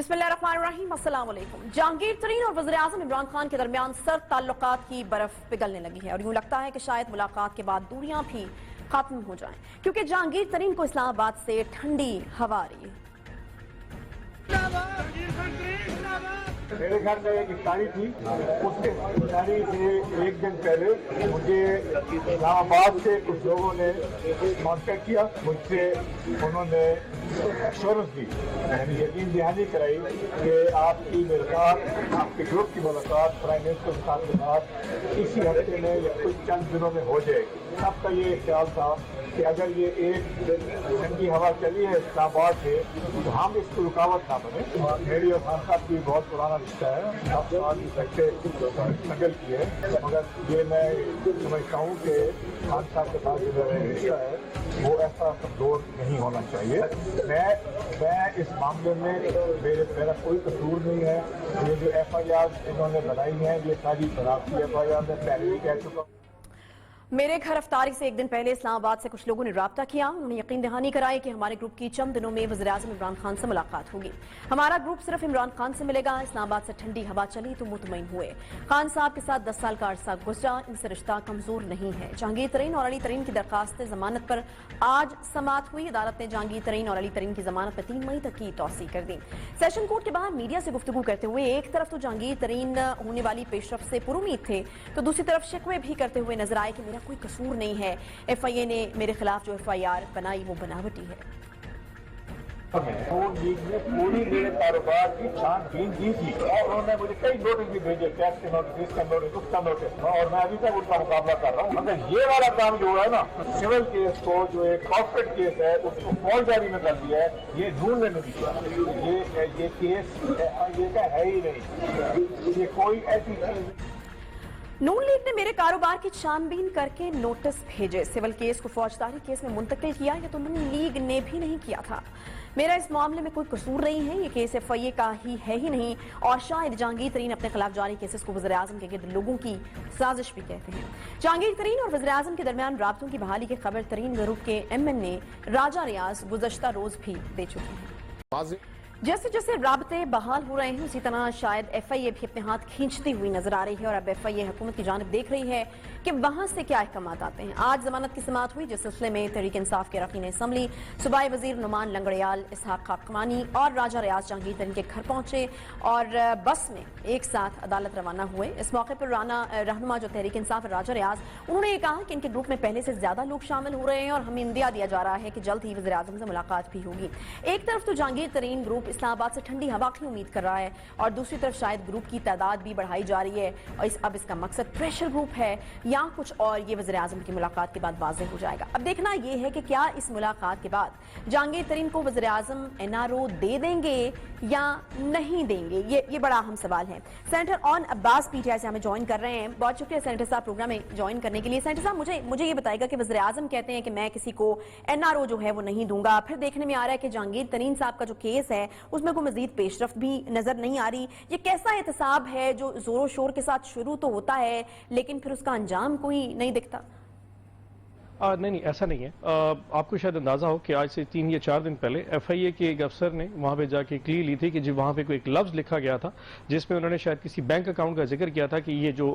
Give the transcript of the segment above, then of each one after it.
बिस्मिल्लाहिर्रहमानिर्रहीम, अस्सलाम वालेकुम। जहांगीर तरीन और वज़ीर आज़म इमरान खान के दरमियान सर्द ताल्लुकात की बर्फ पिघलने लगी है और यूं लगता है कि शायद मुलाकात के बाद दूरियां भी खत्म हो जाएं, क्योंकि जहांगीर तरीन को इस्लामाबाद से ठंडी हवा आ रही है। मेरे घर में एक इफ्तारी थी, उसके इफ्तारी से एक दिन पहले मुझे इस्लामाबाद से कुछ लोगों ने कॉन्टेक्ट किया मुझसे। उन्होंने एश्योरेंस दी, यानी यकीन दहानी कराई कि आपकी मुलाकात, आपके ग्रुप की मुलाकात प्राइम मिनिस्टर साहब के साथ इसी हफ्ते में या कुछ चंद दिनों में हो जाएगी। सबका ये ख्याल था कि अगर ये एक ठंडी हवा चली है इस्लामाबाद से तो हम इसको रुकावट ना बने। मेरी और खान साहब की बहुत पुराना रिश्ता है, 7 साल इकट्ठे स्ट्रगल की है, मगर ये मैं समझता हूँ कि खान साहब के साथ जो मेरा रिश्ता है वो ऐसा कमजोर नहीं होना चाहिए। मैं इस मामले में मेरा कोई कसूर नहीं है। ये जो FIR इन्होंने बनाई है ये सारी शरारती FIR मैं पहले ही कह चुका हूँ। मेरे घर अफ्तारी से एक दिन पहले इस्लामाबाद से कुछ लोगों ने राब्ता किया। उन्होंने यकीन दहानी कराई कि हमारे ग्रुप की चंद दिनों में वज़ीर आज़म इमरान खान से मुलाकात होगी। हमारा ग्रुप सिर्फ इमरान खान से मिलेगा। इस्लामाबाद से ठंडी हवा चली तो मुतमईन हुए। खान साहब के साथ 10 साल का अरसा गुजरा, इनसे रिश्ता कमजोर नहीं है। जहांगीर तरीन और अली तरीन की दरखास्त जमानत पर आज समाअत हुई। अदालत ने जहांगीर तरीन और अली तरीन की जमानत पर 3 मई तक की तौसीह कर दी। सेशन कोर्ट के बाहर मीडिया से गुफ्तगू करते हुए एक तरफ तो जहांगीर तरीन होने वाली पेशरफ से पुरुमीद थे, तो दूसरी तरफ शिकवे भी करते हुए नजर आए कि मेरा कोई कसूर नहीं है। FIA ने मेरे खिलाफ जो FIR बनाई वो बनावटी है। नून लीग ने पूरी मेरे कारोबार की छानबीन की थी और उन्होंने मुझे कई नोटिस भी भेजे, टैक्स के नोटिस, इसका नोटिस, उसका नोटिस, और मैं अभी तक उनका मुकाबला कर रहा हूँ। मगर ये वाला काम जो है ना, सिविल केस को जो एक कॉर्पोरेट केस है उसको फौजदारी में कर दिया है, ये नून ने नहीं किया। ये केस ये का है ही नहीं, ये कोई ऐसी चीज। नून लीग ने मेरे कारोबार की छानबीन करके नोटिस भेजे। सिविल केस को फौजदारी केस में मुंतकिल किया, ये तो नून लीग ने भी नहीं किया था। मेरा इस मामले में कोई कसूर नहीं है। ये केस FIA का ही है ही नहीं, और शायद जहांगीर तरीन अपने खिलाफ जारी केसेस को वज़ीर आज़म के गिर्द लोगों की साजिश भी कहते हैं। जहांगीर तरीन और वज़ीर आज़म के दरमियान राब्तों की बहाली की खबर तरीन ग्रुप के MN ने राजा रियाज गुज़श्ता रोज भी दे चुके हैं। जैसे जैसे राबते बहाल हो रहे हैं उसी तरह शायद FIA भी अपने हाथ खींचती हुई नजर आ रही है और अब FIA हुकूमत की जानिब देख रही है कि वहां से क्या अहकामात आते हैं। आज जमानत की समाअत हुई, जिस सिलसिले में तहरीक इंसाफ के अरकान असम्बली, सूबाई वजीर नुमान लंगड़ियाल, इसहाक खाकमानी और राजा रियाज जहांगीर तरीन के घर पहुंचे और बस में एक साथ अदालत रवाना हुए। इस मौके पर रहनुमा जो तहरीक इंसाफ राजा रियाज, उन्होंने ये कहा कि इनके ग्रुप में पहले से ज्यादा लोग शामिल हो रहे हैं और हमें इंदिया दिया जा रहा है कि जल्द ही वज़ीर आज़म से मुलाकात भी होगी। एक तरफ तो जहांगीर तरीन ग्रुप इस्लामाबाद से ठंडी हवा की उम्मीद कर रहा है और दूसरी तरफ शायद ग्रुप की तादाद भी बढ़ाई जा रही है और अब इसका मकसद प्रेशर ग्रुप है या कुछ और, ये वज़ीर आज़म की मुलाकात के बाद वाज़ेह हो जाएगा। अब देखना यह है कि क्या इस मुलाकात के बाद जहांगीर तरीन को वज़ीर आज़म NRO दे देंगे या नहीं देंगे, ये बड़ा अहम सवाल है। सेनेटर ऑन अब्बास PTI से हमें ज्वाइन कर रहे हैं। बहुत शुक्रिया सेनेटर साहब प्रोग्राम में ज्वाइन करने के लिए। सेनेटर साहब मुझे ये बताएगा कि वज़ीर आज़म कहते हैं कि मैं किसी को NRO जो है वो नहीं दूंगा, फिर देखने में आ रहा है कि जहांगीर तरीन साहब का जो केस है उसमें कोई मजीद पेशरफ्त भी नजर नहीं आ रही। ये कैसा एहतसाब है जो जोरों शोर के साथ शुरू तो होता है लेकिन फिर उसका अंजाम कोई नहीं दिखता? नहीं, ऐसा नहीं है। आपको शायद अंदाजा हो कि आज से 3 या 4 दिन पहले FIA के एक अफसर ने वहां पे जाके क्ली ली थी कि जो वहां पे कोई एक लफ्ज लिखा गया था जिसमें उन्होंने शायद किसी बैंक अकाउंट का जिक्र किया था कि ये जो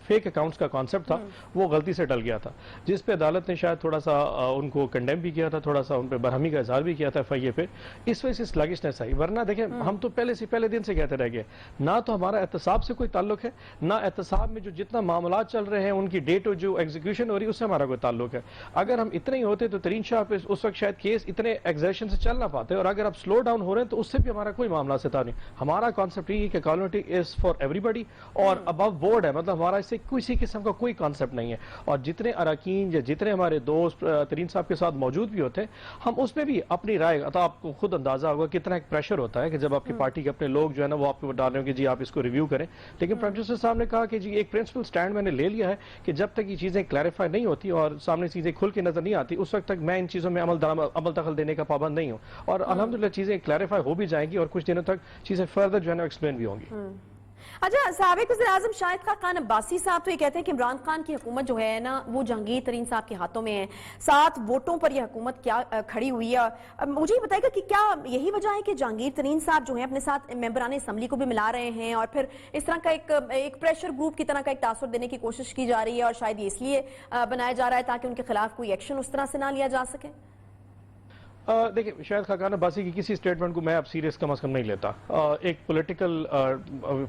फेक अकाउंट्स का कॉन्सेप्ट था वो गलती से डल गया था, जिस पे अदालत ने शायद थोड़ा सा उनको कंडेम भी किया था, थोड़ा सा उन पर बरहमी का इजहार भी किया था FIA पे। इस वजह से स्लगिशनेस आई। वरना देखें हम तो पहले दिन से कहते रह गए, ना तो हमारा एहतसाब से कोई ताल्लुक है, ना एहतसाब में जो जितना मामला चल रहे हैं उनकी डेट जो एग्जीक्यूशन हो रही है उससे हमारा कोई ताल्लुक है। अगर हम इतने ही होते तो तरीन शाह पे उस वक्त शायद केस इतने एग्जर्शन से चल ना पाते, और अगर आप स्लो डाउन हो रहे हैं तो उससे भी हमारा कोई मामला से था नहीं। हमारा कॉन्सेप्ट ये है कि इक्वालिटी इज फॉर एवरीबडी और अबव बोर्ड है, मतलब हमारा इससे किसी किस्म का कोई कॉन्सेप्ट नहीं है। और जितने अरकान या जितने हमारे दोस्त तरीन साहब के साथ मौजूद भी होते हैं हम उसमें भी अपनी राय, तो आपको खुद अंदाजा होगा कितना एक प्रेशर होता है कि जब आपकी पार्टी के अपने लोग जो है ना वो आपको डाल रहे हो कि जी आप इसको रिव्यू करें। लेकिन प्राइम मिनिस्टर साहब ने कहा कि जी एक प्रिंसिपल स्टैंड मैंने ले लिया है कि जब तक ये चीजें क्लैरिफाई नहीं होती और सामने चीजें खुल के नजर नहीं आती उस वक्त तक मैं इन चीजों में अमल दखल देने का पाबंद नहीं हूं। और अल्हम्दुलिल्लाह चीजें क्लैरिफाई हो भी जाएंगी और कुछ दिनों तक चीजें फर्दर जो है ना एक्सप्लेन भी होंगी। اچھا، سابق وزیر اعظم شاہد خاقان عباسی صاحب تو یہ کہتے ہیں کہ عمران خان کی حکومت جو ہے نا وہ جہانگیر ترین صاحب کے ہاتھوں میں ہے، 7 ووٹوں پر یہ حکومت کیا کھڑی ہوئی ہے۔ مجھے یہ بتائے گا کہ کیا یہی وجہ ہے کہ جہانگیر ترین صاحب جو ہیں اپنے ساتھ ممبران اسمبلی کو بھی ملا رہے ہیں اور پھر اس طرح کا ایک پریشر گروپ کی طرح کا ایک تاثر دینے کی کوشش کی جا رہی ہے، اور شاید یہ اس لیے بنایا جا رہا ہے تاکہ ان کے خلاف کوئی ایکشن اس طرح سے نہ لیا جا سکے؟ دیکھیں، شاید خاقان عباسی کی کسی سٹیٹمنٹ کو میں اب سیریس کم از کم نہیں لیتا۔ ایک پولیٹیکل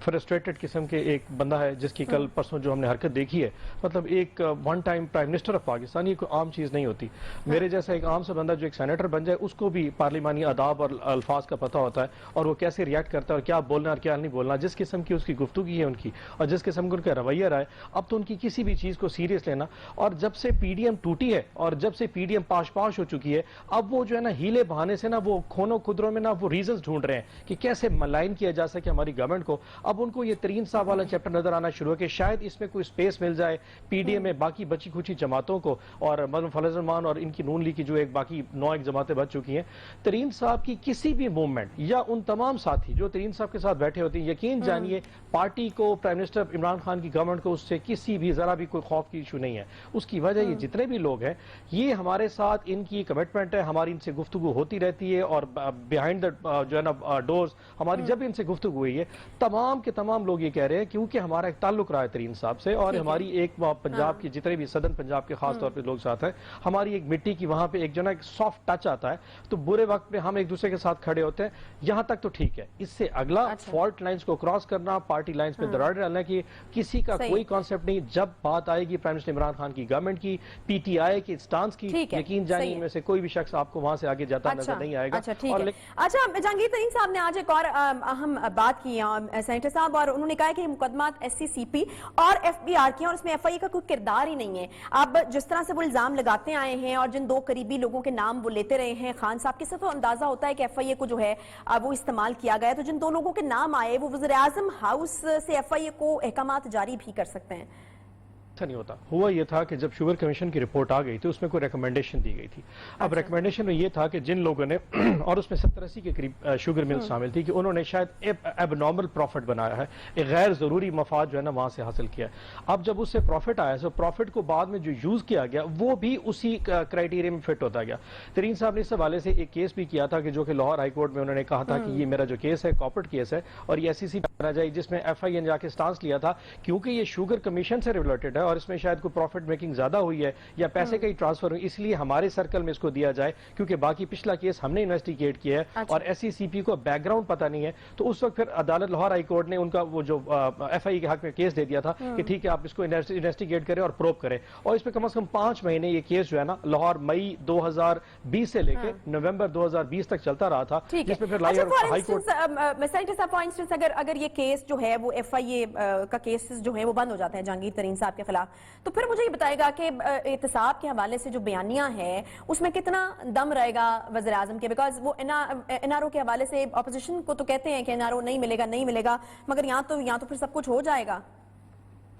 فرسٹریٹڈ قسم کے ایک بندہ ہے جس کی کل پرسوں جو ہم نے حرکت دیکھی ہے، مطلب ایک one time prime minister of Pakistan, یہ کوئی عام چیز نہیں ہوتی۔ میرے جیسا ایک عام سا بندہ جو ایک سینیٹر بن جائے، اس کو بھی پارلیمانی آداب اور الفاظ کا پتہ ہوتا ہے، اور وہ کیسے ریئیکٹ کرتا ہے اور کیا بولنا اور کیا نہیں بولنا، جس قسم کی اس کی گفتگو ہے ان کی، اور جس قسم کا ان کا رویہ رہا ہے، اب تو ان کی کسی بھی چیز کو سیریس لینا۔ اور جب سے پی ڈی ایم ٹوٹی ہے اور جب سے پی ڈی ایم پاش پاش ہو چکی ہے، اب وہ جو ہے نا ہیلے بہانے سے نا وہ کھونوں خدروں میں نا وہ ریزنز ڈھونڈ رہے ہیں کہ کیسے ملائن کیا جا سکے ہماری گورنمنٹ کو۔ اب ان کو یہ ترین صاحب والا چیپٹر نظر آنا شروع ہے کہ شاید اس میں کوئی سپیس مل جائے پی ڈی ایم میں باقی بچی کھچی جماعتوں کو، اور مطلب فضل الرحمان اور ان کی نون لیگ کی جو ایک باقی 9 ایک جماعتیں بچ چکی ہیں، ترین صاحب کی کسی بھی موومنٹ یا ان تمام ساتھی جو ترین صاحب کے ساتھ بیٹھے ہوتے ہیں، یقین جانیے پارٹی کو، پرائم منسٹر عمران خان کی گورنمنٹ کو اس سے کسی بھی ذرا بھی کوئی خوف کی ایشو نہیں ہے۔ اس کی وجہ یہ جتنے بھی لوگ ہیں، یہ ہمارے ساتھ ان کی کمٹمنٹ ہے، ہماری ان سے گفتگو ہوتی رہتی ہے، اور بیہائنڈ جو ہے نا ڈورز ہماری جب ان سے گفتگو ہوئی ہے، تمام کے تمام لوگ یہ کہہ رہے ہیں کیونکہ ہمارا ایک تعلق رہا ہے ترین صاحب سے، اور ہماری ایک پنجاب کی جتنے بھی صدر پنجاب کے خاص طور پہ لوگ ساتھ ہیں، ہماری ایک مٹی کی وہاں پہ ایک جو نا ایک سافٹ ٹچ آتا ہے، تو برے وقت میں ہم ایک دوسرے کے ساتھ کھڑے ہوتے ہیں۔ یہاں تک تو ٹھیک ہے، اس سے اگلا فالٹ لائنز کو کراس کرنا، پارٹی لائنز میں دراڑ ڈالنا کی کسی کا کوئی کانسیپٹ نہیں۔ جب بات آئے گی پرائم منسٹر عمران خان کی گورنمنٹ کی، پی ٹی آئی کے سٹانس کی، یقین جانیے ان میں سے کوئی بھی شخص آپ کو وہاں سے آگے جاتا نظر نہیں آئے گا۔ اچھا، جہانگیر ترین صاحب نے آج ایک اور اہم بات کی ہے سینیٹر صاحب، اور انہوں نے کہا کہ یہ مقدمات ایس سی سی پی اور ایف بی آر کی ہیں اور اس میں ایف آئی اے کا کوئی کردار ہی نہیں ہے۔ اب جس طرح سے وہ الزام لگاتے آئے ہیں اور جن 2 قریبی لوگوں کے نام وہ لیتے رہے ہیں، خان صاحب کے ساتھ تو اندازہ ہوتا ہے کہ ایف آئی اے کو جو ہے وہ استعمال کیا گیا ہے، تو جن 2 لوگوں کے نام آئے وہ وزیر اعظم ہاؤس سے ایف آئی اے کو احکامات جاری بھی کر سکتے ہیں۔ ایسا نہیں ہوتا۔ ہوا یہ تھا کہ جب شوگر کمیشن کی رپورٹ آ گئی تھی اس میں کوئی ریکمنڈیشن دی گئی تھی۔ اب ریکمنڈیشن میں یہ تھا کہ جن لوگوں نے اور اس میں 70-80 کے قریب شوگر مل شامل تھی کہ انہوں نے شاید اب نارمل پروفٹ بنایا ہے، ایک غیر ضروری مفاد جو ہے نا وہاں سے حاصل کیا ہے۔ اب جب اس سے پروفٹ آیا تو پروفٹ کو بعد میں جو یوز کیا گیا وہ بھی اسی کرائیٹیریا میں فٹ ہوتا گیا۔ ترین صاحب نے اس حوالے سے ایک کیس بھی کیا تھا کہ جو کہ لاہور ہائی کورٹ میں انہوں نے کہا تھا کہ یہ میرا جو کیس ہے کارپوریٹ کیس ہے اور یہ ایس سی سی بنا جائے، جس میں ایف آئی اے نے جا کے سٹانس لیا تھا کیونکہ یہ شوگر کمیشن سے ریلیٹڈ ہے اور اس میں شاید کوئی پروفٹ میکنگ زیادہ ہوئی ہے یا پیسے کا ہی ٹرانسفر ہوئی، اس لیے ہمارے سرکل میں اس کو دیا جائے کیونکہ باقی پچھلا کیس ہم نے انویسٹیگیٹ کیا ہے اور ایس سی سی پی کو بیک گراؤنڈ پتہ نہیں ہے۔ تو اس وقت پھر عدالت لاہور ہائی کورٹ نے ان کا وہ جو ایف آئی اے کے حق میں کیس دے دیا تھا کہ ٹھیک ہے آپ اس کو انویسٹیگیٹ کریں اور پروو کریں، اور اس میں کم از کم 5 مہینے یہ کیس جو ہے نا لاہور مئی 2020 سے لے کے نومبر 2020 تک چلتا رہا تھا، جس میں پھر ہائی کورٹ فار انسٹنس اگر یہ کیس جو ہے وہ ایف آئی اے کا کیسز جو ہیں وہ بند ہو جاتے ہیں جہانگیر ترین صاحب کے خلاف، تو پھر مجھے یہ بتائے گا کہ احتساب کے حوالے سے جو بیانیہ ہے اس میں کتنا دم رہے گا وزیر اعظم کے، بیکاز وہ این آر او کے حوالے سے اپوزیشن کو تو کہتے ہیں کہ این آر او نہیں ملے گا مگر یہاں تو پھر سب کچھ ہو جائے گا۔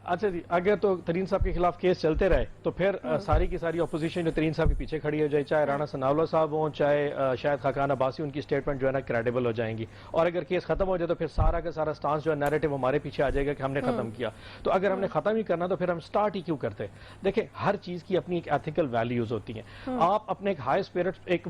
اچھا جی، اگر تو ترین صاحب کے خلاف کیس چلتے رہے تو پھر ساری کی ساری اپوزیشن جو ترین صاحب کے پیچھے کھڑی ہو جائے، چاہے رانا ثناءاللہ صاحب ہوں، چاہے شاید خاقان عباسی، ان کی سٹیٹمنٹ جو ہے نا کریڈیبل ہو جائیں گی، اور اگر کیس ختم ہو جائے تو پھر سارا کا سارا سٹانس جو ہے نیریٹو ہمارے پیچھے آ جائے گا کہ ہم نے ختم کیا۔ تو اگر ہم نے ختم ہی کرنا تو پھر ہم سٹارٹ ہی کیوں کرتے؟ دیکھیں، ہر چیز کی اپنی ایک ایتھیکل ویلیوز ہوتی ہیں۔ آپ اپنے ایک ہائی اسپرٹ، ایک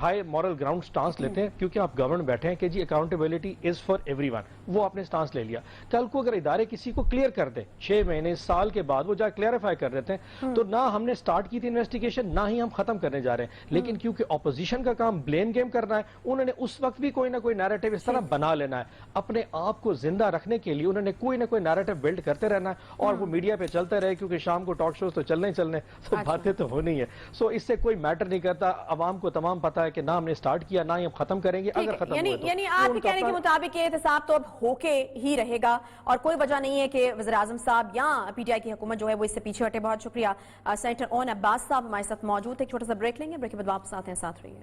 ہائی مورل گراؤنڈ سٹانس لیتے ہیں کیونکہ آپ گورنمنٹ بیٹھے ہیں کہ جی accountability is for everyone, وہ آپ نے سٹانس لے لیا۔ کل کو اگر ادارے کسی کو کلیئر کر دیں 6 مہینے سال کے بعد وہ جا کلیئرفائی کر دیتے ہیں، تو نہ ہم نے سٹارٹ کی تھی انویسٹیگیشن، نہ ہی ہم ختم کرنے جا رہے ہیں، لیکن کیونکہ اپوزیشن کا کام بلیم گیم کرنا ہے، انہوں نے اس وقت بھی کوئی نہ کوئی نیریٹو اس طرح بنا لینا ہے، اپنے آپ کو زندہ رکھنے کے لیے انہوں نے کوئی نہ کوئی نیریٹو بلڈ کرتے رہنا ہے اور وہ میڈیا پہ چلتے رہے کیونکہ شام کو ٹاک شوز تو چلنے تو باتیں تو ہونی ہے۔ سو اس سے کوئی میٹر نہیں کرتا، عوام کو تمام پتا ہے کہ نہ ہم نے سٹارٹ کیا نہ ہی ہم ختم کریں گے، اگر ختم ہوئے تو یعنی آپ کے کہنے کے مطابق یہ احتساب تو اب ہو کے ہی رہے گا اور کوئی وجہ نہیں ہے کہ وزیر اعظم صاحب یا پی ٹی آئی کی حکومت جو ہے وہ اس سے پیچھے ہٹے۔ بہت شکریہ سینیٹر اون عباس صاحب ہمارے ساتھ موجود ہیں۔ ایک چھوٹا سا بریک لیں گے، بریک کے بعد واپس آتے ہیں، ساتھ رہیے۔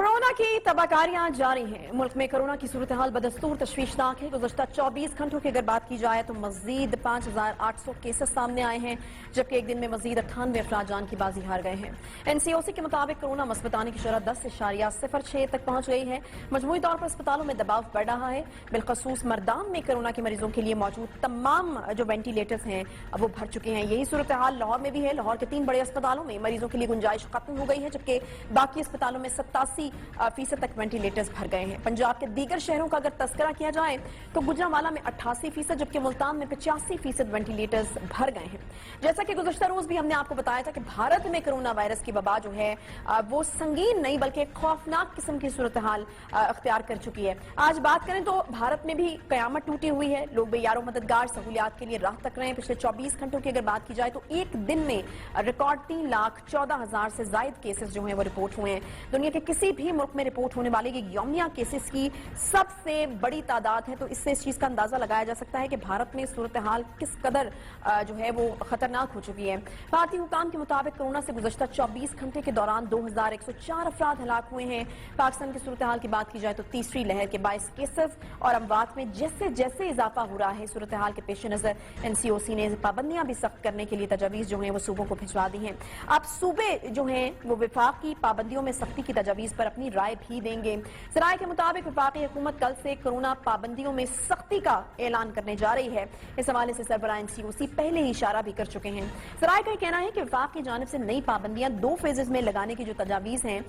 कोरोना की तबाहकारियां जारी हैं। मुल्क में कोरोना की सूरत हाल बदस्तूर तशवीशनाक है। गुज़श्ता 24 घंटों की अगर बात की जाए तो मजीद 5,800 केसेस सामने आए हैं, जबकि एक दिन में मजीद 98 अफराद जान की बाजी हार गए हैं। NCOC के मुताबिक कोरोना मस्बत आने की शरह 10.06 तक पहुंच गई है। मजमूई तौर पर अस्पतालों में दबाव बढ़ रहा है। बिलखसूस मरदान में कोरोना के मरीजों के लिए मौजूद तमाम जो वेंटिलेटर्स हैं वो भर चुके हैं। यही सूरत हाल लाहौर में भी है। लाहौर के 3 बड़े अस्पतालों में मरीजों के लिए गुंजाइश खत्म हो गई है, जबकि बाकी अस्पतालों में 87% तक वेंटिलेटर्स भर गए हैं। पंजाब के दीगर शहरों का अगर तस्करा किया जाए तो गुजरांवाला में 88%, जबकि मुल्तान में 85% वेंटिलेटर्स भर गए हैं। जैसा कि गुज़श्ता रोज भी हमने आपको बताया था कि भारत में कोरोना वायरस की वबा जो है वो संगीन नहीं बल्कि खौफनाक किस्म की सूरत हाल अख्तियार कर चुकी है। आज बात करें तो भारत में भी कयामत टूटी हुई है। लोग बेयारो मददगार सहूलियात के लिए राह तक रहे हैं। पिछले 24 घंटों की अगर बात की जाए तो एक दिन में रिकॉर्ड 3,14,000 से ज्यादा केसेस जो हैं वो रिपोर्ट हुए हैं। दुनिया के किसी भी मुल्क में रिपोर्ट होने वाले ये यौमिया केसेस की सबसे बड़ी तादाद है। तो इससे इस चीज का अंदाजा लगाया जा सकता है कि भारत में सूरत हाल किस कदर जो है वो खतरनाक हो चुकी है। भारतीय हुकाम के मुताबिक कोरोना से गुज़श्ता 24 घंटे के दौरान 2,104 अफराद हलाक हुए हैं। पाकिस्तान की सूरत हाल की बात की जाए तो तीसरी लहर के 22 केसेस और अमवात में जैसे जैसे इजाफा हो रहा है, सूरत हाल के पेश नजर NCOC ने पाबंदियां भी सख्त करने के लिए तजावीज जो है वो सूबों को भिजवा दी हैं। अब सूबे जो हैं वो विफाक की पाबंदियों में सख्ती की तजावीज पर अपनी राय भी देंगे। सराय के मुताबिक विफाकी हुकूमत कल से कोरोना पाबंदियों में सख्ती का ऐलान करने जा रही है। इस हवाले से सरबराह NCOC पहले ही इशारा भी कर चुके हैं। सराय का कहना है कि विफाक की जानिब से नई पाबंदियां 2 फेजेज में लगाने की जो तजावीज हैं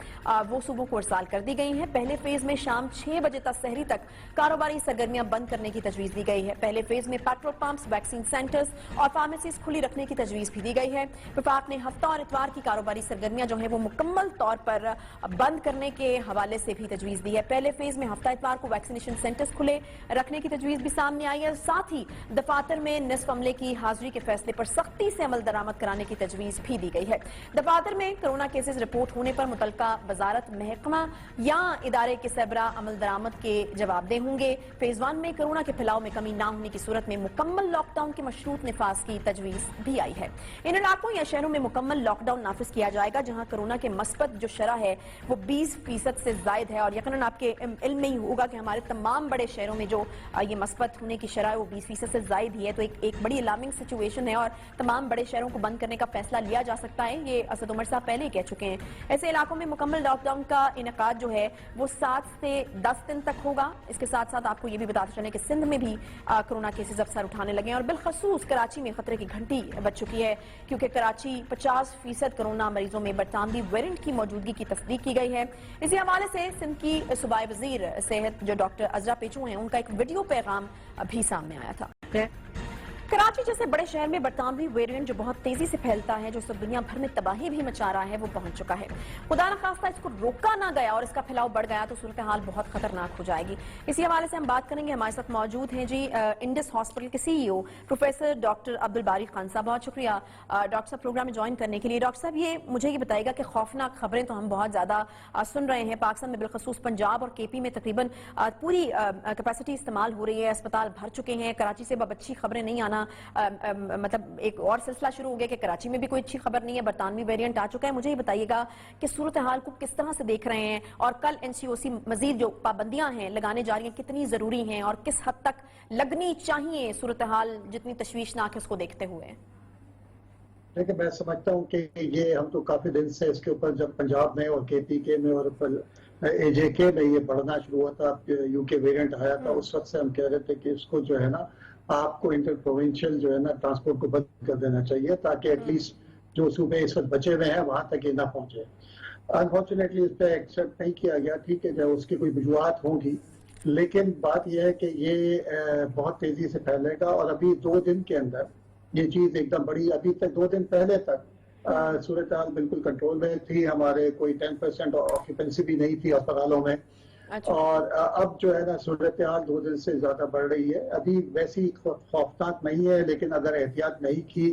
वो सूबों को इरसाल कर दी गई हैं। पहले फेज में शाम 6 बजे तक सहरी तक कारोबारी सरगर्मियां बंद करने की तजवीज दी गई है। पहले फेज में पेट्रोल पंप्स, वैक्सीन सेंटर्स और फार्मेसीज खुली रखने की तजवीज भी दी गई है। विफाक ने हफ्ता और इतवार की कारोबारी सरगर्मियां जो है वो मुकम्मल तौर पर बंद करने के हवाले से भी तजवीज दी है। पहले फेज में हफ्ता इतवार को वैक्सीनेशन सेंटर्स खुले रखने की तजवीज भी सामने आई है। साथ ही दफातर में निस्फ अमले की हाजिरी के फैसले पर सख्ती से अमल दरामद कराने की तजवीज भी दी गई है। दफातर में कोरोना केसेस रिपोर्ट होने पर मुतलका वजारत, महकमा या इदारे के सरबरा अमल दरामद के जवाबदेह होंगे। फेज 1 में कोरोना के फैलाव में कमी न होने की सूरत में मुकम्मल लॉकडाउन के मशरूत निफाज की तजवीज भी आई है। इन इलाकों या शहरों में मुकम्मल लॉकडाउन नाफिज किया जाएगा जहां कोरोना के मस्बत जो शरह है वो 20% से जायद है। और यकीनन आपके इल्म में ही होगा कि हमारे तमाम बड़े शहरों में जो ये मस्बत होने की शरह है वो 20% से जायद ही है। तो एक बड़ी अलार्मिंग सिचुएशन है और तमाम बड़े शहरों को बंद करने का फैसला लिया जा सकता है। ये असद उमर साहब पहले ही कह चुके हैं। ऐसे इलाकों में मुकम्मल लॉकडाउन का इनेकाद जो है वो 7 से 10 दिन तक होगा। इसके साथ साथ आपको ये भी बताते चलें कि सिंध में भी कोरोना केसेस अब सर उठाने लगे हैं और बिलखसूस कराची में खतरे की घंटी बज चुकी है, क्योंकि कराची 50% कोरोना मरीजों में बरतानवी वेरिएंट की मौजूदगी की तस्दीक की गई है। इसी हवाले से सिंध की सूबाई वजीर सेहत जो डॉक्टर अजरा पेचू हैं उनका एक वीडियो पैगाम भी सामने आया था। कराची जैसे बड़े शहर में बरतानवी वेरिएंट जो बहुत तेजी से फैलता है, जो सब दुनिया भर में तबाही भी मचा रहा है, वो पहुंच चुका है। खुदा न खास्ता इसको रोका ना गया और इसका फैलाव बढ़ गया तो सूरत हाल बहुत खतरनाक हो जाएगी। इसी हवाले से हम बात करेंगे। हमारे साथ मौजूद हैं जी इंडस हॉस्पिटल के CEO प्रोफेसर डॉक्टर अब्दुल बारी खान साहब। बहुत शुक्रिया डॉक्टर साहब प्रोग्राम में ज्वाइन करने के लिए। डॉक्टर साहब ये मुझे ये बताइएगा कि खौफनाक खबरें तो हम बहुत ज्यादा सुन रहे हैं। पाकिस्तान में बिलखसूस पंजाब और KP में तकरीबन पूरी कैपेसिटी इस्तेमाल हो रही है, अस्पताल भर चुके हैं। कराची से अब अच्छी खबरें नहीं आना मतलब एक और सिलसिला शुरू हो गया कि कराची में भी कोई अच्छी खबर नहीं है, बरतानवी वेरिएंट आ चुका है। मुझे ये बताइएगा कि सूरत हाल को किस तरह से देख रहे हैं और कल NCOC मजीद जो पाबंदियां हैं लगाने जा रही हैं कितनी जरूरी हैं और किस हद तक लगनी चाहिए सूरत हाल जितनी तशवीशनाक है उसको देखते हुए? देखिए, मैं समझता हूँ कि ये हम तो काफी दिन से इसके ऊपर जब पंजाब में और KPK में और AJK में ये बढ़ना शुरू हुआ था, UK वेरिएंट आया था, उस वक्त से हम कह रहे थे कि इसको जो है ना आपको इंटर प्रोविंशियल जो है ना ट्रांसपोर्ट को बंद कर देना चाहिए ताकि एटलीस्ट जो सूबे इस वक्त बचे हुए हैं वहां तक ये ना पहुंचे। अनफॉर्चुनेटली इस पर एक्सेप्ट नहीं किया गया। ठीक है, जब उसकी कोई वजूहत होंगी, लेकिन बात यह है कि ये बहुत तेजी से फैलेगा और अभी 2 दिन के अंदर ये चीज एकदम बड़ी, अभी तक 2 दिन पहले तक सूरत हाल बिल्कुल कंट्रोल में थी। हमारे कोई 10% ऑक्यूपेंसी भी नहीं थी अस्पतालों में। अच्छा। और अब जो है ना सूरत हाल 2 दिन से ज्यादा बढ़ रही है। अभी वैसी खौफनाक नहीं है, लेकिन अगर एहतियात नहीं की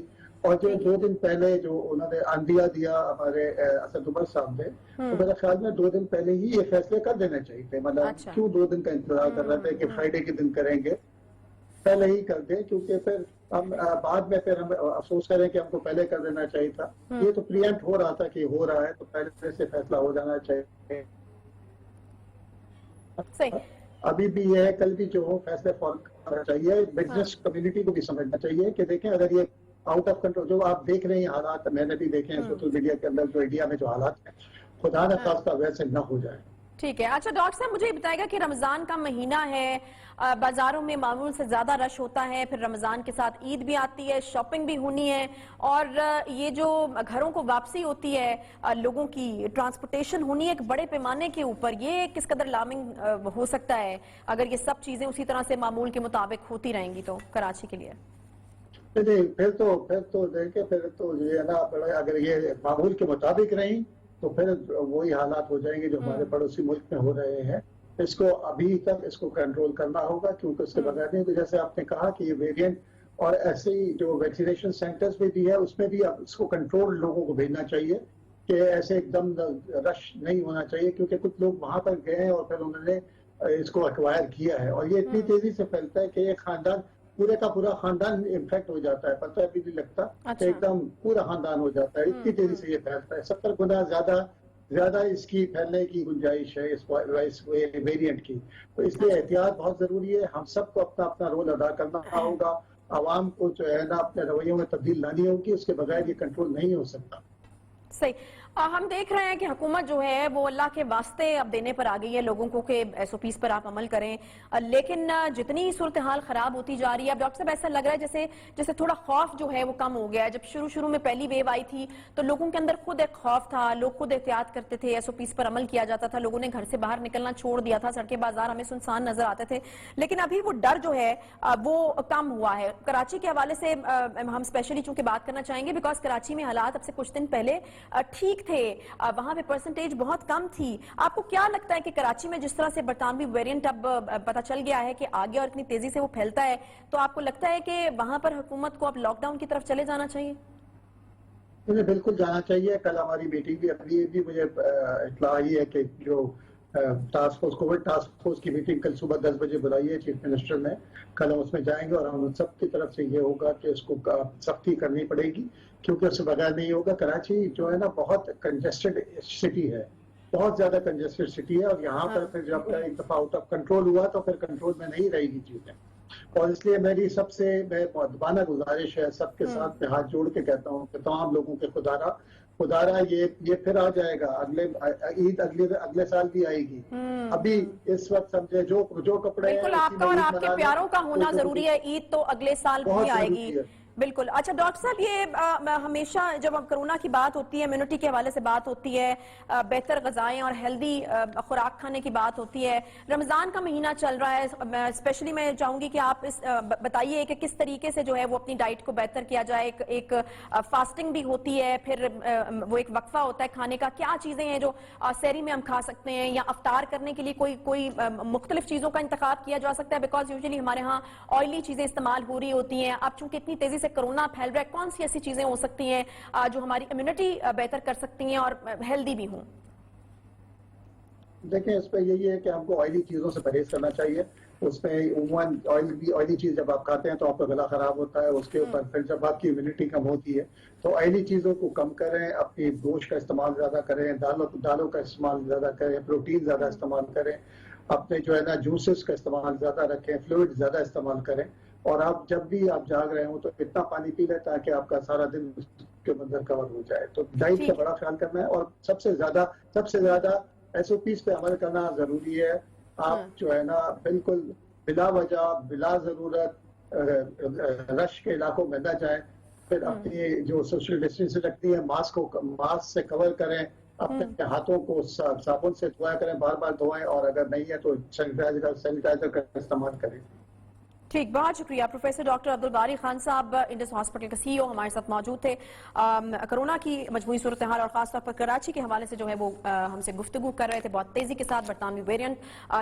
और जो 2 दिन पहले जो उन्होंने अंदिया दिया हमारे असद उमर साहब ने, तो मेरे ख्याल में 2 दिन पहले ही ये फैसले कर देने चाहिए थे। मतलब अच्छा। क्यों 2 दिन का इंतजार कर रहे थे कि फ्राइडे के दिन करेंगे, पहले ही कर दें, क्योंकि फिर हम बाद में फिर हम अफसोस करें कि हमको पहले कर देना चाहिए था। ये तो प्रियम्प्ट हो रहा था कि हो रहा है तो पहले से फैसला हो जाना चाहिए। صحیح. ابھی بھی یہ ہے، کل بھی جو ہو فیصلے فوراً کرنا چاہیے. بزنس کمیونٹی کو بھی سمجھنا چاہیے کہ دیکھیں اگر یہ آؤٹ آف کنٹرول جو آپ دیکھ رہے ہیں حالات، میں نے بھی دیکھے ہیں سوشل میڈیا کے اندر جو انڈیا میں جو حالات ہیں، خدا نہ خواستہ ویسے نہ ہو جائے. ٹھیک ہے. اچھا ڈاکٹر صاحب مجھے یہ بتائے گا کہ رمضان کا مہینہ ہے، بازاروں میں معمول سے زیادہ رش ہوتا ہے، پھر رمضان کے ساتھ عید بھی آتی ہے، شاپنگ بھی ہونی ہے، اور یہ جو گھروں کو واپسی ہوتی ہے، لوگوں کی ٹرانسپورٹیشن ہونی ہے ایک بڑے پیمانے کے اوپر، یہ کس قدر لامنگ ہو سکتا ہے اگر یہ سب چیزیں اسی طرح سے معمول کے مطابق ہوتی رہیں گی تو کراچی کے لیے؟ پھر تو دیکھیں، پھر تو یہ ہے نا، اگر یہ معمول کے مطابق رہیں تو پھر وہی حالات ہو جائیں گے جو ہمارے پڑوسی ملک میں ہو رہے ہیں. اس کو ابھی تک اس کو کنٹرول کرنا ہوگا، کیونکہ اس کے بغیر نہیں. تو جیسے آپ نے کہا کہ یہ ویریئنٹ، اور ایسے ہی جو ویکسینیشن سینٹرز میں بھی ہے اس میں بھی اب اس کو کنٹرول لوگوں کو بھیجنا چاہیے کہ ایسے ایک دم رش نہیں ہونا چاہیے، کیونکہ کچھ لوگ وہاں پر گئے ہیں اور پھر انہوں نے اس کو ایکوائر کیا ہے، اور یہ اتنی تیزی سے پھیلتا ہے کہ ایک خاندان پورے کا پورا خاندان انفیکٹ ہو جاتا ہے، پتہ بھی نہیں لگتا کہ ایک دم پورا خاندان ہو جاتا ہے. اتنی تیزی سے یہ پھیلتا ہے، 70 گنا زیادہ اس کی پھیلنے کی گنجائش ہے اس ویریئنٹ کی. تو اس لیے احتیاط بہت ضروری ہے. ہم سب کو اپنا اپنا رول ادا کرنا ہوگا. عوام کو جو ہے نا اپنے رویوں میں تبدیل لانی ہوگی، اس کے بغیر یہ کنٹرول نہیں ہو سکتا. صحیح. ہم دیکھ رہے ہیں کہ حکومت جو ہے وہ اللہ کے واسطے اب دینے پر آ گئی ہے لوگوں کو کہ ایس او پیز پر آپ عمل کریں، لیکن جتنی صورتحال خراب ہوتی جا رہی ہے اب ڈاکٹر صاحب ایسا لگ رہا ہے جیسے تھوڑا خوف جو ہے وہ کم ہو گیا ہے. جب شروع میں پہلی ویو آئی تھی تو لوگوں کے اندر خود ایک خوف تھا، لوگ خود احتیاط کرتے تھے، ایس او پیز پر عمل کیا جاتا تھا، لوگوں نے گھر سے باہر نکلنا چھوڑ دیا تھا، سڑکیں بازار ہمیں سنسان نظر آتے تھے. لیکن ابھی وہ ڈر جو ہے وہ کم ہوا ہے. کراچی کے حوالے سے ہم اسپیشلی چونکہ بات کرنا چاہیں گے بیکاز کراچی میں حالات اب سے کچھ دن پہلے ٹھیک تھے، وہاں پہ پرسنٹیج بہت کم تھی. آپ کو کیا لگتا ہے کہ کراچی میں جس طرح سے برطانوی ویرینٹ اب پتہ چل گیا ہے کہ آگے اور اتنی تیزی سے وہ پھیلتا ہے، تو آپ کو لگتا ہے کہ وہاں پر حکومت کو اب لاک ڈاؤن کی طرف چلے جانا چاہیے؟ مجھے بالکل جانا چاہیے. کل ہماری میٹنگ بھی ابھی بھی مجھے اطلاع آئی ہے کہ جو task force Covid task force کی میٹنگ کل صبح 10 بجے بلائی ہے چیف منسٹر نے. کل ہم اس میں جائیں گے اور ہم سب کی طرف سے یہ ہوگا کہ اس کو سختی کرنی پڑے گی، کیونکہ اس سے بغیر نہیں ہوگا. کراچی جو ہے نا بہت کنجسٹڈ سٹی ہے، بہت زیادہ کنجسٹڈ سٹی ہے، اور یہاں پر پھر جب ایک دفعہ آؤٹ آف کنٹرول ہوا تو پھر کنٹرول میں نہیں رہے گی چیزیں. اور اس لیے میری سب سے مؤدبانہ گزارش ہے، سب کے ساتھ میں ہاتھ جوڑ کے کہتا ہوں کہ تمام لوگوں کے خدارا یہ پھر آ جائے گا. عید اگلے سال بھی آئے گی. ابھی اس وقت سمجھے جو کپڑے بالکل آپ کا اور آپ کے پیاروں کا ہونا ضروری ہے. عید تو اگلے سال بھی آئے گی. بالکل. اچھا ڈاکٹر صاحب یہ ہمیشہ جب کرونا کی بات ہوتی ہے، امیونٹی کے حوالے سے بات ہوتی ہے، بہتر غذائیں اور ہیلدی خوراک کھانے کی بات ہوتی ہے، رمضان کا مہینہ چل رہا ہے، اسپیشلی میں چاہوں گی کہ آپ بتائیے کہ کس طریقے سے جو ہے وہ اپنی ڈائٹ کو بہتر کیا جائے. ایک فاسٹنگ بھی ہوتی ہے، پھر وہ ایک وقفہ ہوتا ہے کھانے کا. کیا چیزیں ہیں جو سحری میں ہم کھا سکتے ہیں یا افطار کرنے کے لیے کوئی مختلف چیزوں کا انتخاب کیا جا سکتا ہے؟ بیکاز یوزلی ہمارے ہاں آئلی چیزیں استعمال ہو رہی ہوتی ہیں. اب چونکہ اتنی تیزی سے کرونا پھیل رہا ہے، کون سی ایسی چیزیں ہو سکتی ہیں جو ہماری امیونٹی بہتر کر سکتی ہیں اور ہیلدی بھی ہوں؟ دیکھیں اس پہ یہی ہے کہ ہم کو آئلی چیزوں سے پرہیز کرنا چاہیے. اس میں عموماً آئلی چیز جب آپ کھاتے ہیں تو آپ کا گلا خراب ہوتا ہے. اس کے اوپر پھر جب آپ کی امیونٹی کم ہوتی ہے تو آئلی چیزوں کو کم کریں، اپنی گوشت کا استعمال زیادہ کریں، دالوں کا استعمال زیادہ کریں، پروٹین زیادہ استعمال کریں، اپنے جو ہے نا جوسز کا استعمال زیادہ رکھیں، فلوئڈ زیادہ استعمال کریں. اور آپ جب بھی آپ جاگ رہے ہوں تو اتنا پانی پی لیں تاکہ آپ کا سارا دن کے منظر کور ہو جائے. تو ڈائٹ کا بڑا خیال کرنا ہے، اور سب سے زیادہ ایس او پیز پہ عمل کرنا ضروری ہے. آپ جو ہے نا بالکل بلا وجہ بلا ضرورت رش کے علاقوں میں نہ جائیں. پھر اپنی جو سوشل ڈسٹینس رکھتی ہے ماسک سے کور کریں، اپنے ہاتھوں کو صابن سے دھویا کریں، بار بار دھوئیں، اور اگر نہیں ہے تو سینیٹائزر کا استعمال کریں. ٹھیک، بہت شکریہ. پروفیسر ڈاکٹر عبدالباری خان صاحب انڈس ہاسپٹل کے سی او ہمارے ساتھ موجود تھے. کرونا کی مجموعی صورتحال اور خاص طور پر کراچی کے حوالے سے جو ہے وہ ہم سے گفتگو کر رہے تھے. بہت تیزی کے ساتھ برطانوی ویرینٹ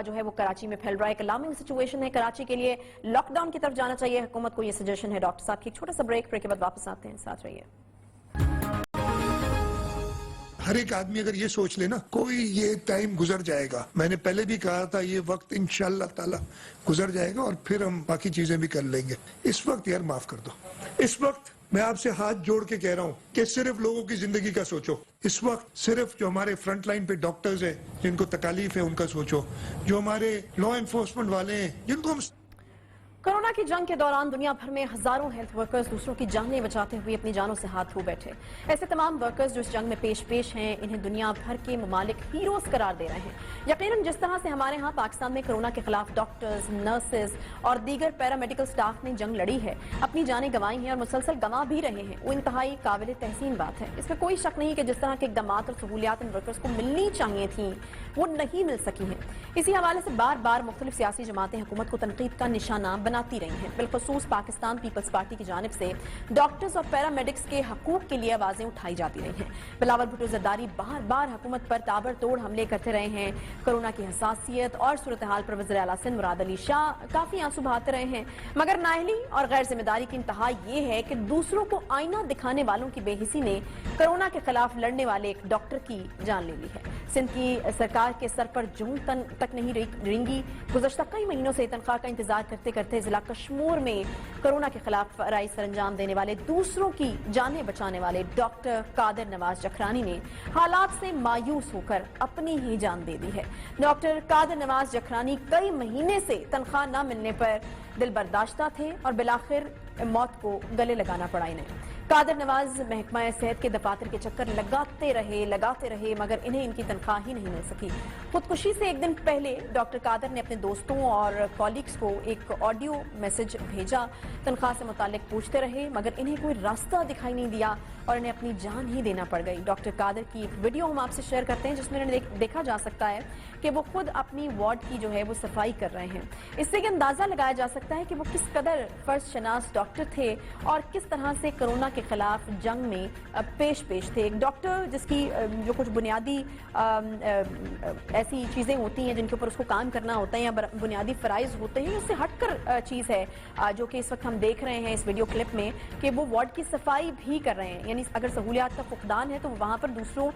جو ہے وہ کراچی میں پھیل رہا ہے. ایک الارمنگ سچویشن ہے کراچی کے لیے. لاک ڈاؤن کی طرف جانا چاہیے حکومت کو، یہ سجیشن ہے ڈاکٹر صاحب کی. ایک چھوٹا سا بریک کے بعد واپس آتے ہیں، ساتھ رہیے. ہر ایک آدمی اگر یہ سوچ لے نا کوئی یہ ٹائم گزر جائے گا، میں نے پہلے بھی کہا تھا یہ وقت انشاءاللہ تعالی گزر جائے گا اور پھر ہم باقی چیزیں بھی کر لیں گے. اس وقت یار معاف کر دو، اس وقت मैं आपसे हाथ जोड़ के कह रहा हूँ कि सिर्फ लोगों की जिंदगी का सोचो। इस वक्त सिर्फ जो हमारे फ्रंट लाइन पे डॉक्टर्स हैं जिनको तकलीफ है उनका सोचो, जो हमारे लॉ एनफोर्समेंट वाले हैं जिनको हम कोरोना की जंग के दौरान दुनिया भर में हजारों हेल्थ वर्कर्स दूसरों की जानें बचाते हुए अपनी जानों से हाथ धो बैठे। ऐसे तमाम वर्कर्स जो इस जंग में पेश हैं, इन्हें दुनिया भर के ममालिक हीरोज करार दे रहे हैं। यकीनन जिस तरह से हमारे यहाँ पाकिस्तान में कोरोना के खिलाफ डॉक्टर्स, नर्सेज और दीगर पैरामेडिकल स्टाफ ने जंग लड़ी है, अपनी जानें गंवाई हैं और मुसलसल गंवा भी रहे हैं, वो इंतहाई काबिल तहसीन बात है। इसमें कोई शक नहीं कि जिस तरह के इक़दामात और सहूलियात इन वर्कर्स को मिलनी चाहिए थी वो नहीं मिल सकी हैं। इसी हवाले से बार बार मुख्तलिफ सियासी जमातें हुकूमत को तनकीद का निशाना बनाती रही हैं। बिलखसूस पाकिस्तान पीपल्स पार्टी की जानिब से डॉक्टर्स और पैरामेडिक्स के हकूक के लिए आवाजें उठाई जाती रही हैं। बिलावल भुट्टो जरदारी बार बार हुकूमत पर ताबड़तोड़ हमले करते रहे हैं। कोरोना की हसासियत और सूरत हाल पर वज़ीर आला सिंध मुराद अली शाह काफी आंसू बहाते रहे हैं, मगर नाअहली और गैर जिम्मेदारी की इंतहा ये है कि दूसरों को आईना दिखाने वालों की बेहिसी ने कोरोना के खिलाफ लड़ने वाले एक डॉक्टर की जान ले ली है। सिंध की सरकार के सर पर जूं तक नहीं रेंगी। गुज़श्ता कई महीनों से तनख्वाह का इंतजार करते करते जिला कश्मीर में कोरोना के खिलाफ फराइज़ सर अंजाम देने वाले, दूसरों की जानें बचाने वाले डॉक्टर कादिर नवाज जखरानी ने हालात से मायूस होकर अपनी ही जान दे दी है। डॉक्टर कादिर नवाज जखरानी कई महीने से तनख्वाह न मिलने पर दिल बर्दाश्ता थे और बिलाखिर मौत को गले लगाना पड़ा इन्हें। कादिर नवाज महकमा सेहत के दफातर के चक्कर लगाते रहे मगर इन्हें इनकी तनख्वाह ही नहीं मिल सकी। खुदकुशी से एक दिन पहले डॉक्टर कादिर ने अपने दोस्तों और कॉलीग्स को एक ऑडियो मैसेज भेजा। तनख्वाह से मुतालिक पूछते रहे मगर इन्हें कोई रास्ता दिखाई नहीं दिया और इन्हें अपनी जान ही देना पड़ गई। डॉक्टर कादिर की एक वीडियो हम आपसे शेयर करते हैं जिसमें देखा जा सकता है कि वो खुद अपनी वार्ड की जो है वो सफाई कर रहे हैं। इससे एक अंदाजा लगाया जा सकता है कि वो किस कदर फर्ज शनास डॉक्टर थे और किस तरह से कोरोना के खिलाफ जंग में पेश थे। एक डॉक्टर जिसकी जो कुछ बुनियादी ऐसी चीजें होती हैं जिनके ऊपर उसको काम करना होता है या बुनियादी फराइज होते हैं, उससे हटकर चीज है जो कि इस वक्त हम देख रहे हैं इस वीडियो क्लिप में कि वो वार्ड की सफाई भी कर रहे हैं। यानी अगर सहूलियात का फुकदान है तो वहां पर दूसरों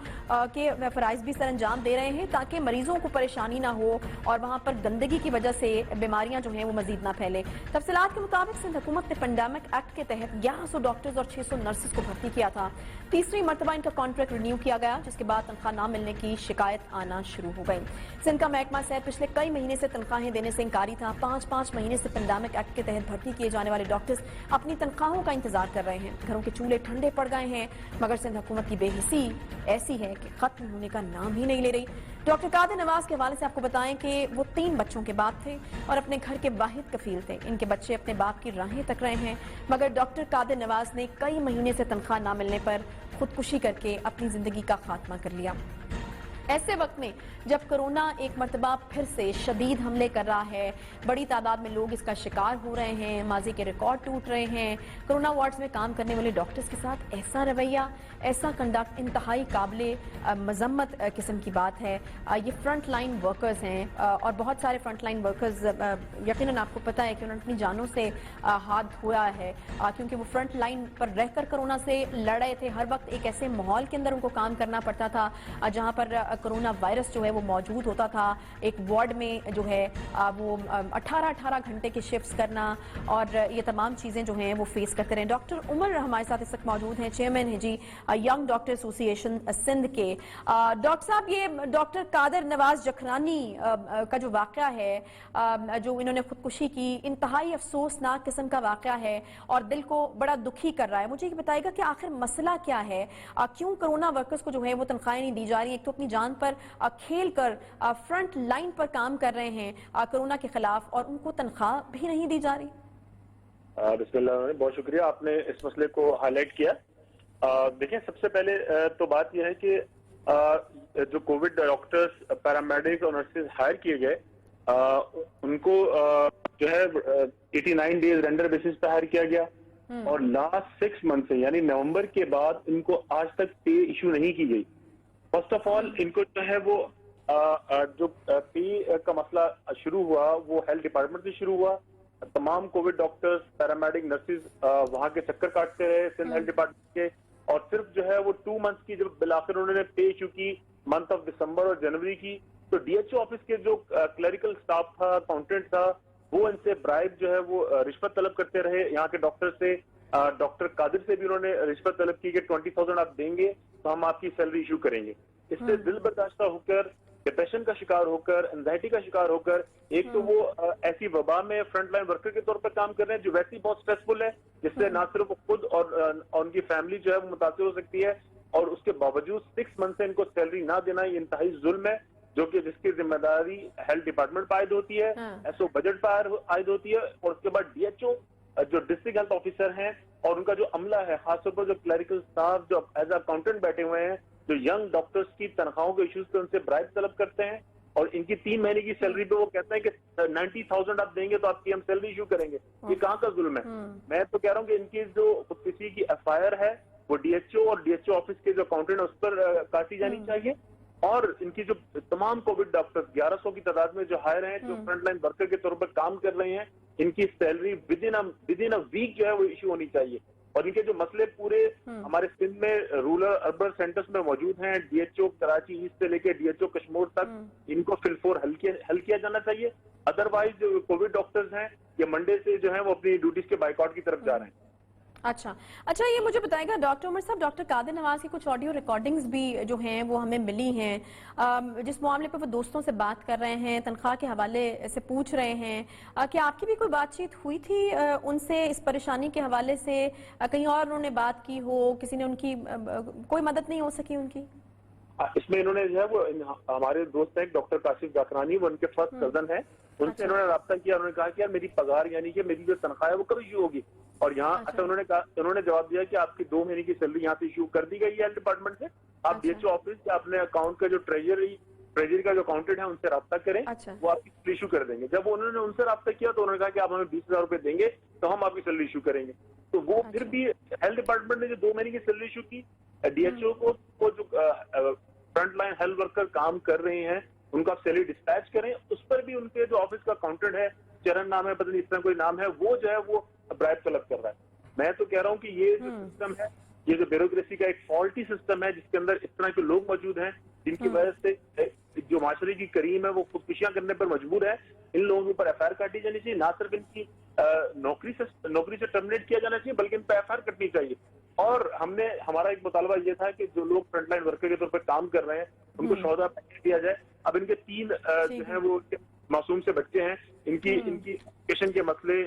के फराइज भी सर अंजाम दे रहे हैं ताकि मरीजों को परेशानी ना हो और वहां पर गंदगी की वजह से बीमारियां जो हैं वो मजीद ना फैले। तफसीलात के मुताबिक सिंध हुकूमत ने पेंडेमिक एक्ट के तहत 1100 डॉक्टर्स और 600 नर्सेज को भर्ती किया था। तीसरी मरतबा इनका कॉन्ट्रैक्ट रिन्यू किया गया जिसके बाद तनख्वाह न मिलने की शिकायत आना शुरू हो गई। सिंध का महकमा सेहत पिछले कई महीने से तनख्वाहें देने से इंकारी था। 5-5 महीने से पेंडेमिक एक्ट के तहत भर्ती किए जाने वाले डॉक्टर्स अपनी तनख्वाहों का इंतजार कर रहे हैं। घरों के चूल्हे ठंडे पड़ गए हैं मगर सिंध हुकूमत की बेहिसी ऐसी है कि खत्म होने का नाम ही नहीं ले रही। डॉक्टर कादिर नवाज के हवाले से आपको बताएं कि वो 3 बच्चों के बाप थे और अपने घर के वाहिद कफील थे। इनके बच्चे अपने बाप की राहें तक रहे हैं मगर डॉक्टर कादिर नवाज ने कई महीने से तनख्वाह ना मिलने पर खुदकुशी करके अपनी जिंदगी का खात्मा कर लिया। ऐसे वक्त में जब कोरोना एक मरतबा फिर से शदीद हमले कर रहा है, बड़ी तादाद में लोग इसका शिकार हो रहे हैं, माजी के रिकॉर्ड टूट रहे हैं, कोरोना वार्ड्स में काम करने वाले डॉक्टर्स के साथ ऐसा रवैया, ऐसा कंडक्ट इंतहाई काबिल मजम्मत किस्म की बात है। ये फ्रंट लाइन वर्कर्स हैं और बहुत सारे फ्रंट लाइन वर्कर्स यकीनन आपको पता है कि उन्होंने अपनी जानों से हाथ धोया है क्योंकि वो फ्रंट लाइन पर रहकर कोरोना से लड़ रहे थे। हर वक्त एक ऐसे माहौल के अंदर उनको काम करना पड़ता था जहाँ पर कोरोना वायरस जो है वो मौजूद होता था। एक वार्ड में जो है वो 18-18 घंटे की शिफ्ट्स करना और ये तमाम चीज़ें जो हैं वो फेस करते रहे। डॉक्टर उमर हमारे साथ इस वक्त मौजूद हैं, चेयरमैन हैं जी यंग डॉक्टर एसोसिएशन सिंध के। डॉक्टर साहब, ये डॉक्टर कादिर नवाज जखरानी का जो वाक़या है जो इन्होंने खुदकुशी की, इंतहाई अफसोसनाक किस्म का वाक़या है और दिल को बड़ा दुखी कर रहा है। मुझे ये बताइएगा कि आखिर मसला क्या है, क्यों कोरोना वर्कर्स को जो है वो तनख्वाहें नहीं दी जा रही? एक तो अपनी जान पर खेल कर फ्रंट लाइन पर काम कर रहे हैं कोरोना के खिलाफ और उनको तनख्वाह भी नहीं दी जा रही। बिस्मिल्लाह, बहुत शुक्रिया, आपने इस मसले को हाईलाइट किया। देखिए, सबसे पहले तो बात यह है कि जो कोविड डॉक्टर्स, पैरामेडिक्स और नर्सेज हायर किए गए उनको जो है 89 डेज रेंडर बेसिस पे हायर किया गया और लास्ट 6 मंथ से यानी नवंबर के बाद इनको आज तक पे इशू नहीं की गई। फर्स्ट ऑफ ऑल इनको जो है वो जो पे का मसला शुरू हुआ वो हेल्थ डिपार्टमेंट से शुरू हुआ। तमाम कोविड डॉक्टर्स, पैरामेडिक, नर्सेज वहां के चक्कर काटते रहे सिंध हेल्थ डिपार्टमेंट के और सिर्फ जो है वो 2 मंथ्स की जब बिलाखिर उन्होंने पे इशू की मंथ ऑफ दिसंबर और जनवरी की, तो डीएचओ ऑफिस के जो क्लरिकल स्टाफ था, अकाउंटेंट था, वो इनसे ब्राइब जो है वो रिश्वत तलब करते रहे यहाँ के डॉक्टर से डॉक्टर कादिर से भी उन्होंने रिश्वत तलब की कि 20,000 आप देंगे तो हम आपकी सैलरी इशू करेंगे। इससे दिल बर्दाश्ता होकर, डिप्रेशन का शिकार होकर, एंजाइटी का शिकार होकर, एक तो वो ऐसी वबा में फ्रंट लाइन वर्कर के तौर पर काम कर रहे हैं जो वैसे ही बहुत स्ट्रेसफुल है, जिससे ना सिर्फ वो खुद और उनकी फैमिली जो है वो मुतासिर हो सकती है, और उसके बावजूद 6 मंथ से इनको सैलरी ना देना ये इंतहाई जुल्म है, जो कि जिसकी जिम्मेदारी हेल्थ डिपार्टमेंट पर आयद होती है, एसओ बजट पर आयद होती है, और उसके बाद डीएचओ जो डिस्ट्रिक्ट हेल्थ ऑफिसर हैं और उनका जो अमला है, खासतौर पर जो क्लरिकल स्टाफ जो एज अकाउंटेंट बैठे हुए हैं, जो यंग डॉक्टर्स की तनख्वाहों के इश्यूज पे उनसे ब्राइब तलब करते हैं, और इनकी 3 महीने की सैलरी पे वो कहते हैं कि 90,000 आप देंगे तो आपकी हम सैलरी इशू करेंगे। ये कहाँ का जुल्म है? मैं तो कह रहा हूँ कि इनकी जो खुदकुशी की एफआईआर है वो डीएचओ और डीएचओ ऑफिस के जो अकाउंटेंट है उस पर काटी जानी चाहिए, और इनकी जो तमाम कोविड डॉक्टर्स 1100 की तादाद में जो हायर हैं, जो फ्रंट लाइन वर्कर के तौर पर काम कर रहे हैं, इनकी salary within a week जो है वो इशू होनी चाहिए। और इनके जो मसले पूरे हमारे सिंध में रूरल अर्बन सेंटर्स में मौजूद हैं, डीएचओ कराची ईस्ट से लेके डीएचओ कश्मीर तक, इनको फिलफोर हल किया जाना चाहिए। अदरवाइज जो कोविड डॉक्टर्स हैं ये मंडे से जो है वो अपनी ड्यूटीज के बाइकआउट की तरफ जा रहे हैं। अच्छा, ये मुझे बताएगा डॉक्टर उमर साहब, डॉक्टर कादिर नवाज की कुछ ऑडियो रिकॉर्डिंग्स भी जो हैं वो हमें मिली हैं, जिस मामले पर वो दोस्तों से बात कर रहे हैं, तनख्वाह के हवाले से पूछ रहे हैं। क्या आपकी भी कोई बातचीत हुई थी उनसे इस परेशानी के हवाले से? कहीं और उन्होंने बात की हो, किसी ने उनकी कोई मदद नहीं हो सकी उनकी? इसमें इन्होंने जो है वो हमारे दोस्त हैं डॉक्टर काशिफ जाकरानी, वो उनके फर्स्ट कजन है, उनसे इन्होंने राब्ता किया। उन्होंने कहा कि यार मेरी पगार यानी कि मेरी जो तनख्वाह है वो कब इशू होगी, और यहाँ अच्छा उन्होंने कहा, उन्होंने जवाब दिया कि आपकी 2 महीने की सैलरी यहाँ से इशू कर दी गई है हेल्थ डिपार्टमेंट से, आप डीएचओ ऑफिस या अपने अकाउंट का जो ट्रेजरी का जो अकाउंटेंट है उनसे राब्ता करें, वो आपकी सैलरी इशू कर देंगे। जब उन्होंने उनसे राब्ता किया तो उन्होंने कहा कि आप हमें 20,000 रुपए देंगे तो हम आपकी सैलरी इशू करेंगे। तो वो फिर भी हेल्थ डिपार्टमेंट ने जो 2 महीने की सैलरी इशू की, डीएचओ को जो फ्रंट लाइन हेल्थ वर्कर काम कर रहे हैं उनका सैलरी डिस्पैच करें, उस पर भी उनके जो ऑफिस का अकाउंटेंट है, चरण नाम है, पता नहीं इस तरह कोई नाम है, वो जो है वो ब्राइब तलब कर रहा है। मैं तो कह रहा हूँ कि ये जो सिस्टम है, ये जो ब्यूरोक्रेसी का एक फॉल्टी सिस्टम है, जिसके अंदर इस तरह के लोग मौजूद हैं जिनकी वजह से जो माशरे की करीम है वो खुदकुशियां करने पर मजबूर है। इन लोगों के ऊपर एफआईआर काटी जानी चाहिए, ना सिर्फ इनकी नौकरी से टर्मिनेट किया जाना चाहिए बल्कि इन पर एफआईआर कटनी चाहिए। और हमारा एक मुतालबा ये था कि जो लोग फ्रंटलाइन वर्कर के तौर पर काम कर रहे हैं उनको 14 पैकेज दिया जाए। अब इनके 3 जो है वो मासूम से बच्चे हैं, इनकी एजुकेशन के मसले,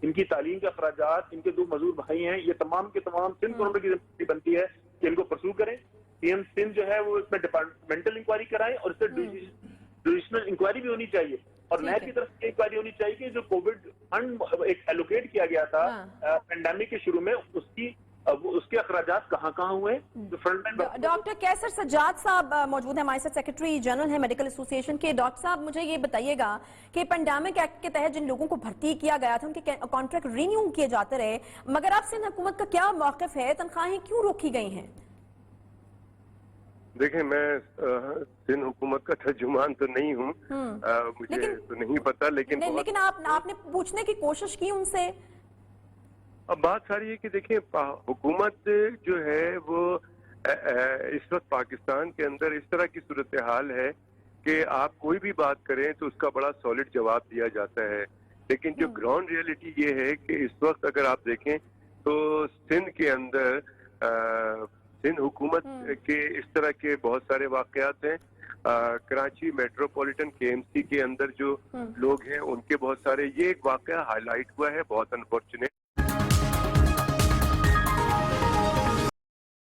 इनकी तालीम के अखराजात, इनके 2 मजदूर भाई हैं, ये तमाम के तमाम सिंध गवर्नमेंट की जिम्मेदारी बनती है कि इनको परसू करें। सीएम सिंध जो है वो इसमें डिपार्टमेंटल इंक्वायरी कराएं और इससे जुडिशनल इंक्वायरी भी होनी चाहिए, और नैब की तरफ से इंक्वायरी होनी चाहिए कि जो कोविड फंड एक एलोकेट किया गया था पेंडेमिक के शुरू में, उसके अखराजात कहाँ हुए। तो फ्रंटलाइन डॉक्टर कैसर सज्जाद साहब मौजूद हैं, हमारे साथ सेक्रेटरी जनरल है मेडिकल एसोसिएशन के। डॉक्टर साहब मुझे ये बताइएगा कि पेंडेमिक एक्ट के तहत जिन लोगों को भर्ती किया गया था उनके कॉन्ट्रैक्ट रिन्यू किए जाते रहे, मगर अब सिंध हुकूमत का क्या मौक़िफ़ है, तनख्वाहें क्यों रोकी गई हैं? देखिए, मैं सिंध हुकूमत का तर्जुमान तो नहीं हूँ, मुझे तो नहीं पता, लेकिन आपने पूछने की कोशिश की उनसे? अब बात सारी है कि देखिए, हुकूमत जो है वो इस वक्त पाकिस्तान के अंदर इस तरह की सूरत हाल है कि आप कोई भी बात करें तो उसका बड़ा सॉलिड जवाब दिया जाता है, लेकिन जो ग्राउंड रियलिटी ये है कि इस वक्त अगर आप देखें तो सिंध के अंदर सिंध हुकूमत के इस तरह के बहुत सारे वाकयात हैं। कराची मेट्रोपॉलिटन केएमसी के अंदर जो लोग हैं उनके बहुत सारे, ये एक वाकया हाईलाइट हुआ है, बहुत अनफॉर्चुनेट।